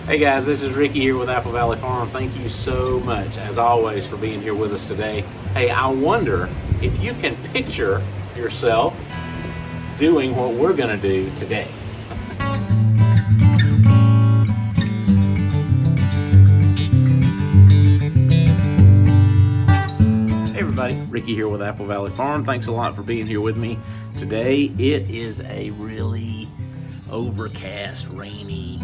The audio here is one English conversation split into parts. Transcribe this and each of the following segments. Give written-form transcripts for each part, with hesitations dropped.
Hey guys, this is Ricky here with Apple Valley Farm. Thank you so much, as always, for being here with us today. Hey, I wonder if you can picture yourself doing what we're gonna do today. Hey everybody, Ricky here with Apple Valley Farm. Thanks a lot for being here with me today. It is a really overcast, rainy,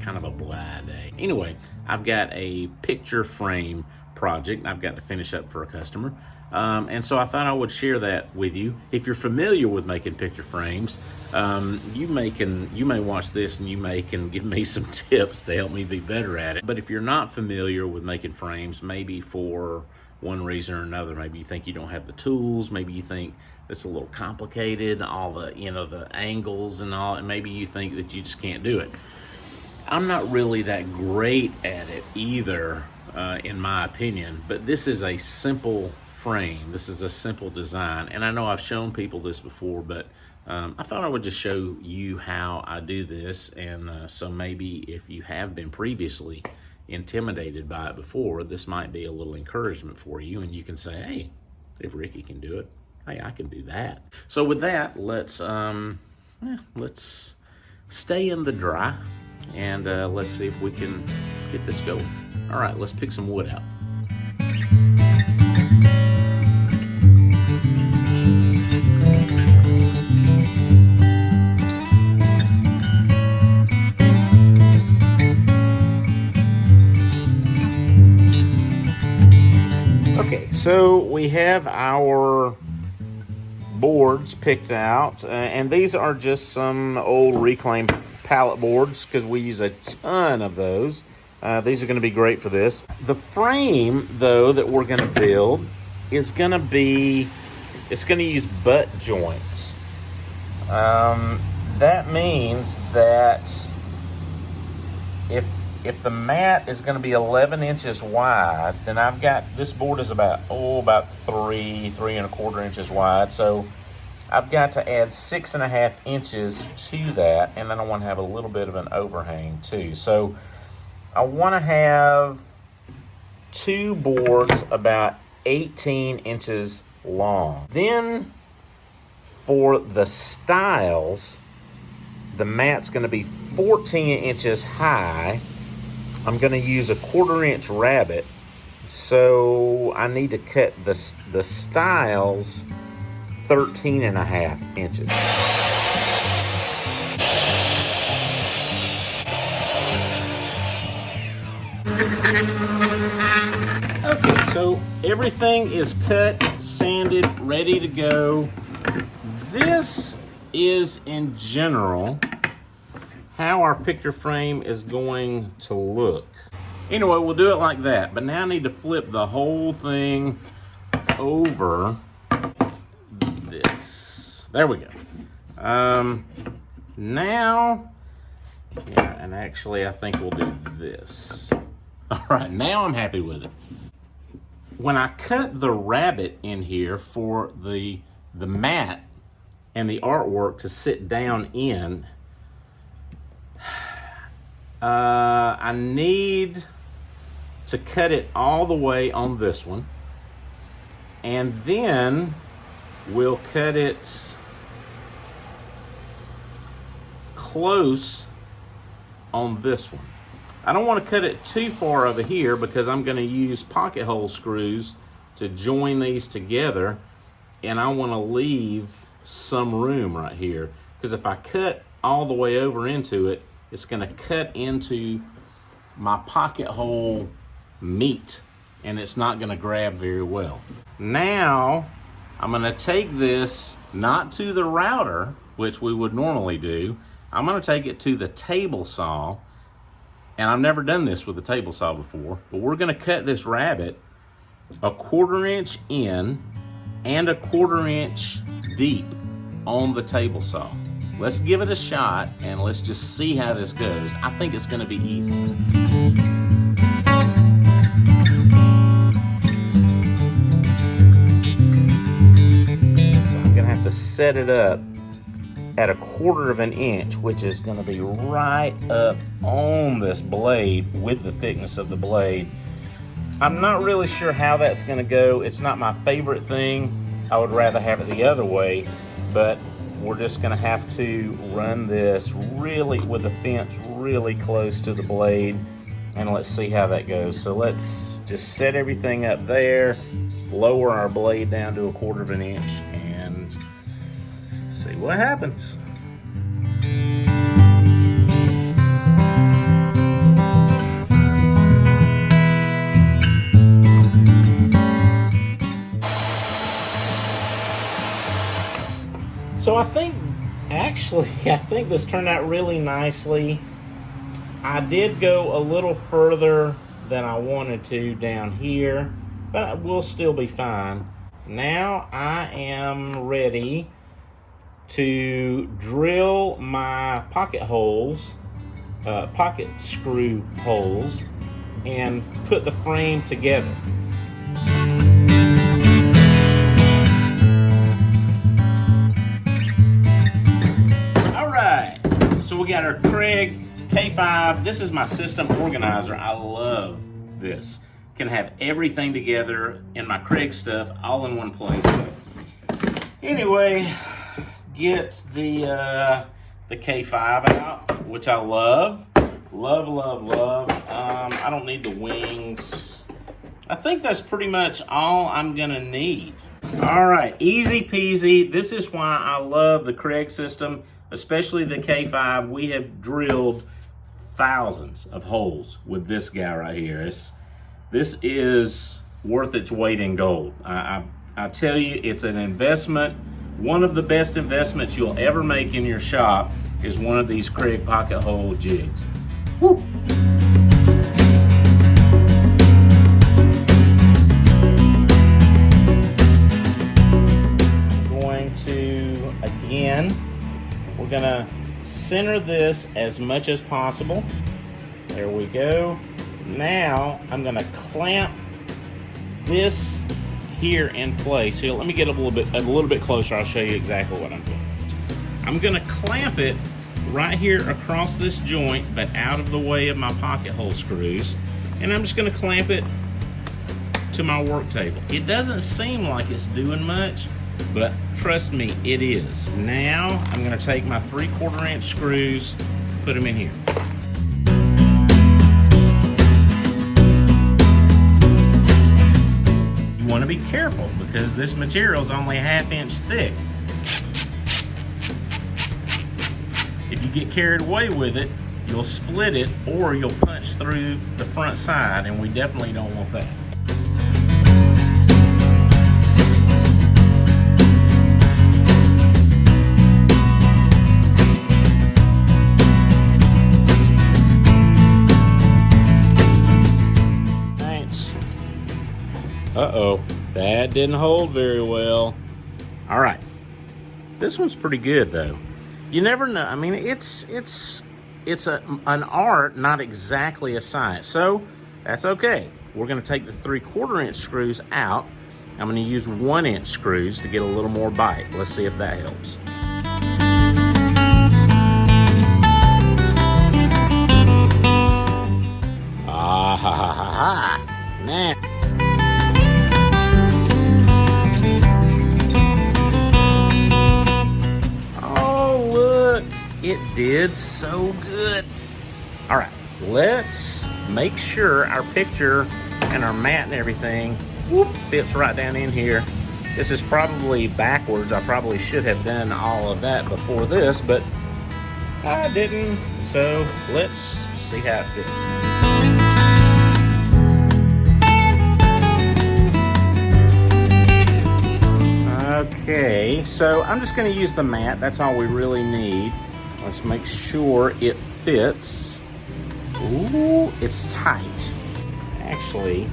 kind of a blah day. Anyway, I've got a picture frame project I've got to finish up for a customer. And so I thought I would share that with you. If you're familiar with making picture frames, you may watch this and you can give me some tips to help me be better at it. But if you're not familiar with making frames, maybe for one reason or another, maybe you think you don't have the tools, maybe you think it's a little complicated, all the, the angles and all, and maybe you think that you just can't do it. I'm not really that great at it either, in my opinion, but this is a simple frame. This is a simple design, and I know I've shown people this before, but I thought I would just show you how I do this, and so maybe if you have been previously intimidated by it before, this might be a little encouragement for you, and you can say, hey, if Ricky can do it, hey, I can do that. So with that, let's stay in the dry, and let's see if we can get this going. All right, let's pick some wood out. Okay, so we have our boards picked out, and these are just some old reclaimed pallet boards because we use a ton of those. These are going to be great for this. The frame, though, that we're going to build is going to use butt joints. That means that if the mat is going to be 11 inches wide, then I've got, this board is about 3.25 inches wide. So I've got to add 6.5 inches to that, and then I want to have a little bit of an overhang too. So I want to have two boards about 18 inches long. Then for the stiles, the mat's going to be 14 inches high. I'm going to use a 1/4 inch rabbet, so I need to cut the stiles 13.5 inches. Okay, so everything is cut, sanded, ready to go. This is, in general, how our picture frame is going to look. Anyway, we'll do it like that, but now I need to flip the whole thing over this. There we go. Now, yeah, and actually I think we'll do this. All right, now I'm happy with it. When I cut the rabbet in here for the mat and the artwork to sit down in, I need to cut it all the way on this one, and then we'll cut it close on this one. I don't want to cut it too far over here because I'm going to use pocket hole screws to join these together, and I want to leave some room right here, because if I cut all the way over into it, it's going to cut into my pocket hole meat, and it's not going to grab very well. Now I'm going to take this not to the router, which we would normally do. I'm going to take it to the table saw, and I've never done this with a table saw before, but we're going to cut this rabbet 1/4 inch in and 1/4 inch deep on the table saw. Let's give it a shot and let's just see how this goes. I think it's going to be easy. So I'm going to have to set it up at 1/4 of an inch, which is going to be right up on this blade with the thickness of the blade. I'm not really sure how that's going to go. It's not my favorite thing. I would rather have it the other way, but we're just going to have to run this really with the fence really close to the blade, and let's see how that goes. So let's just set everything up there, lower our blade down to 1/4 of an inch, and see what happens. So I think this turned out really nicely. I did go a little further than I wanted to down here, but we'll still be fine. Now I am ready to drill my pocket holes, pocket screw holes, and put the frame together. So we got our Craig K5. This is my system organizer. I love this. Can have everything together in my Craig stuff all in one place. So anyway, get the K5 out, which I love. Love. I don't need the wings. I think that's pretty much all I'm gonna need. All right, easy peasy. This is why I love the Craig system, especially the K5. We have drilled thousands of holes with this guy right here. This is worth its weight in gold. I tell you, it's an investment. One of the best investments you'll ever make in your shop is one of these Craig pocket hole jigs. Woo. I'm going to, again, we're gonna center this as much as possible. There we go. Now I'm gonna clamp this here in place. Here, let me get a little bit closer. I'll show you exactly what I'm doing. I'm gonna clamp it right here across this joint, but out of the way of my pocket hole screws. And I'm just gonna clamp it to my work table. It doesn't seem like it's doing much, but trust me, it is. Now I'm gonna take my 3/4 inch screws, put them in here. You wanna be careful because this material is only 1/2 inch thick. If you get carried away with it, you'll split it or you'll punch through the front side, and we definitely don't want that. Uh-oh, that didn't hold very well. All right, this one's pretty good though. You never know. I mean, it's an art, not exactly a science. So that's okay. We're gonna take the 3/4 inch screws out. I'm gonna use 1 inch screws to get a little more bite. Let's see if that helps. Ah ha ha ha ha. Nah. It did so good. All right, let's make sure our picture and our mat and everything fits right down in here. This is probably backwards. I probably should have done all of that before this, but I didn't. So let's see how it fits. Okay, so I'm just gonna use the mat. That's all we really need. Let's make sure it fits. Ooh, it's tight. Actually,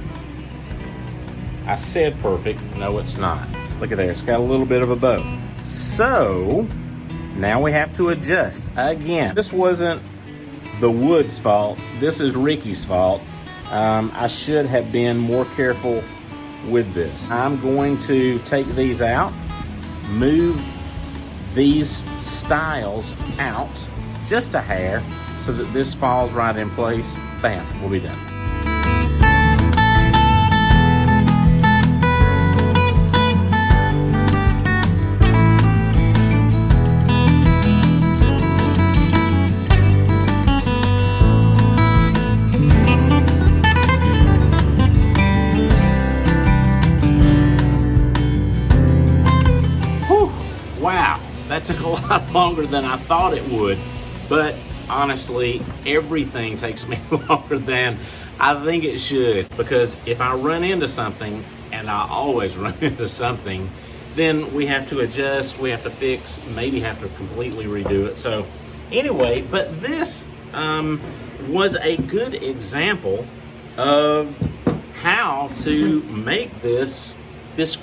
I said perfect. No, it's not. Look at there, it's got a little bit of a bow. So, now we have to adjust. Again, this wasn't the wood's fault. This is Ricky's fault. I should have been more careful with this. I'm going to take these out, move these stiles out just a hair so that this falls right in place. Bam, we'll be done. Wow, that took a lot longer than I thought it would, but honestly, everything takes me longer than I think it should, because if I run into something, and I always run into something, then we have to adjust, we have to fix, maybe have to completely redo it. So anyway, but this was a good example of how to make this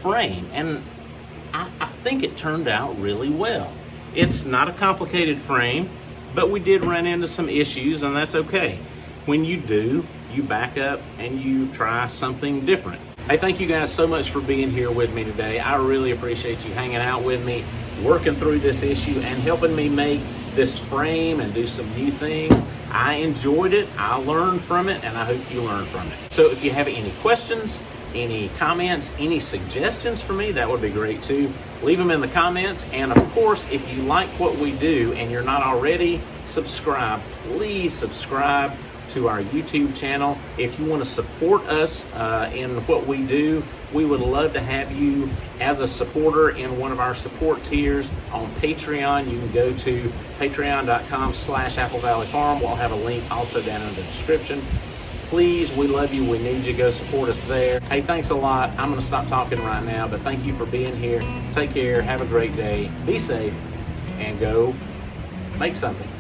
frame, and I think it turned out really well. It's not a complicated frame, but we did run into some issues, and that's okay. When you do, you back up and you try something different. Hey, thank you guys so much for being here with me today. I really appreciate you hanging out with me, working through this issue, and helping me make this frame and do some new things. I enjoyed it, I learned from it, and I hope you learned from it. So if you have any questions, any comments, any suggestions for me, that would be great too. Leave them in the comments. And of course, if you like what we do and you're not already subscribed, please subscribe to our YouTube channel. If you want to support us in what we do, we would love to have you as a supporter in one of our support tiers on Patreon. You can go to patreon.com/Apple Valley Farm. We'll have a link also down in the description. Please, we love you. We need you. Go support us there. Hey, thanks a lot. I'm going to stop talking right now, but thank you for being here. Take care. Have a great day. Be safe and go make something.